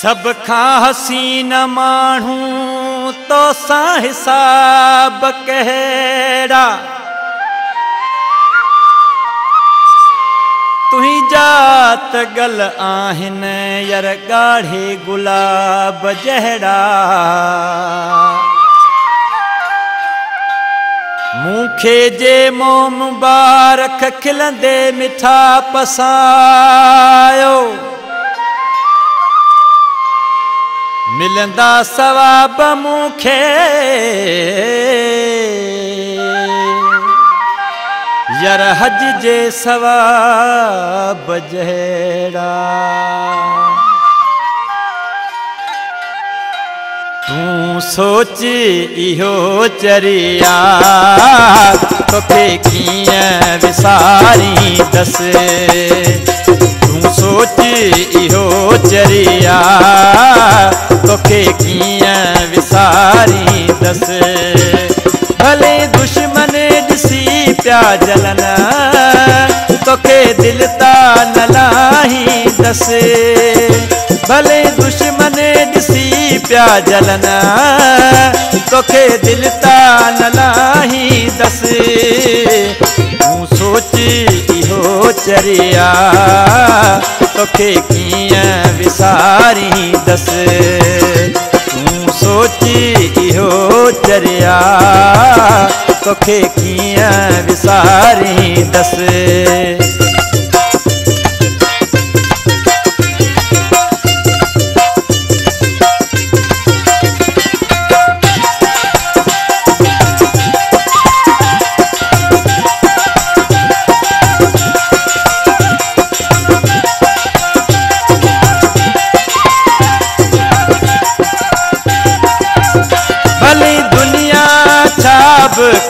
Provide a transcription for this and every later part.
सब खां हसीन माण्हू तो सां हिसाब कहिड़ा तुही जात गल आहिनि यार ॻाढ़े गुलाब जहिड़ा मूंखे जे मोह मुबारक खिलंदे मिठा पसायो मिलंदा सवाब मूंखे यार हज जे सवाब जहिड़ा तूं सोच इहो चरिया तोखे कीअं विसारींदसि तूं सोच इहो चरिया तोखे कीअं विसारींदसि भले दुश्मन ॾिसी पिया जलन तोखे दिल ता न लाहींदसि भले दुश्मन ॾिसी पिया जलन तोखे दिल ता न लाहींदसि तूं सोच इहो चरिया तोखे कीअं विसारींदसि तूं सोच इहो चरिया तोखे कीअं विसारींदसि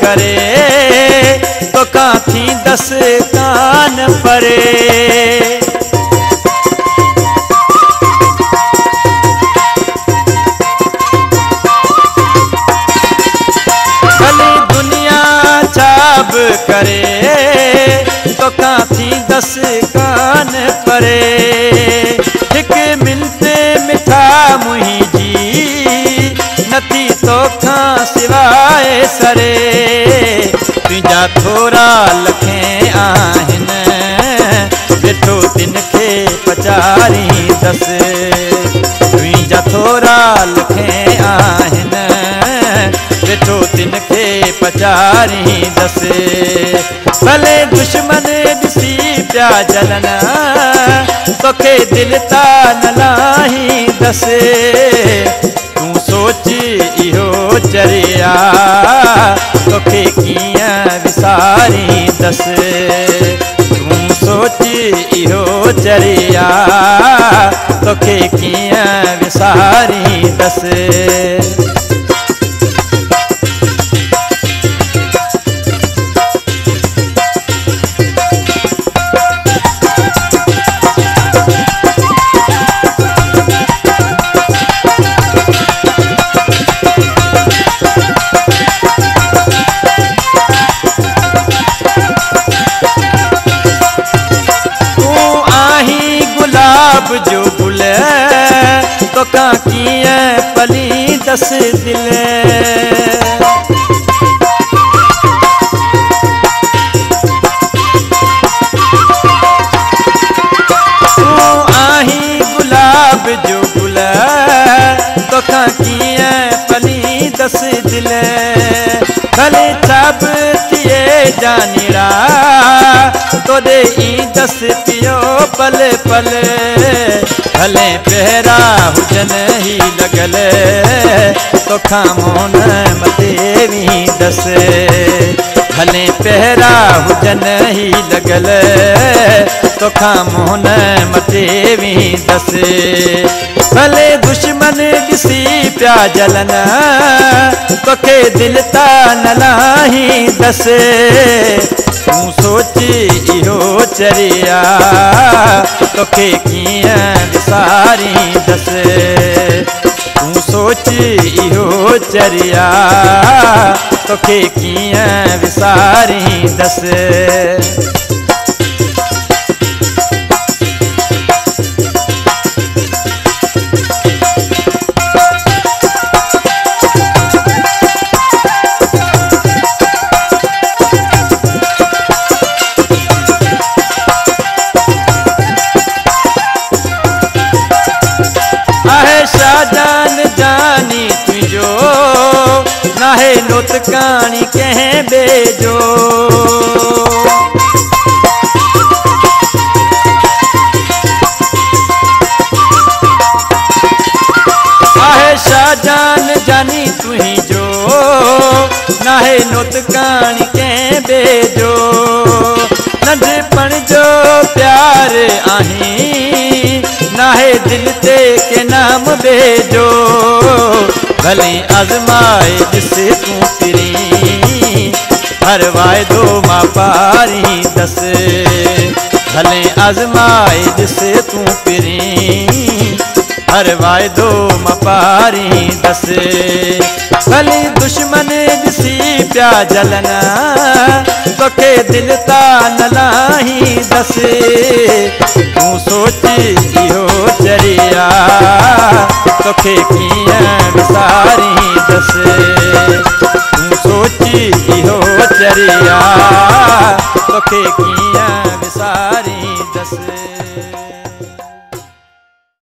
करे तो काथी दस कान परे भली दुनिया छाब करे तो काथी दस कान परे एक मिनट मिठा मुंहिंजी नथी तोखां सिवाए सरे तुंहिंजा थोरा लखें आहिनि ॾिठो तिन खे पचारींदसि तुंहिंजा थोरा लखें आहिनि ॾिठो तिन खे पचारींदसि भले दुश्मन ॾिसी पिया जलन तोखे दिल ता न लाहींदसि तूं सोच इहो चरिया तोखे कीअं विसारींदसि तूं सोच इहो चरिया तोखे कीअं विसारींदसि जो गुल तोखां कीअं पलींदसि दिल तूं आहीं गुलाब जो गुल तोखां कीअं पलींदसि दिल भले छाब थिए जानीड़ा तोॾे ईंदसि पियो पल पल भले पहिरा हुजनि ही लॻल तोखां मोन मथे वेंदसि भले पहिरा हुजनि ही लॻल तोखां मोन मथे वेंदसि भले दुश्मन ॾिसी पिया जलन तोखे दिल ता न लाहींदसि तूं सोच इहो चरिया तोखे कीअं विसारींदसि तूं सोच इहो चरिया तोखे कीअं विसारींदसि नाहे नुत काणी कंहिं ॿिए जो। आहे शाहजान जानी तुही जो नाहे नुत काणी कंहिं ॿिए जो। नंढपण जो प्यार आहीं नाहे दिल ते के नाम भेजो। भले आज़माए ॾिसे तूं फिरी हर वाइदो मां पारी दस। भले आज़माए ॾिसे तूं फिरी हर वाइदो मां पारी दस। भले दुश्मन ॾिसी पिया जलना तोखे दिल ता न लाही दस। तूं सोच इहो चरिया तोखे कीअं विसारी दस। तूं सोच इहो चरिया तोखे कीअं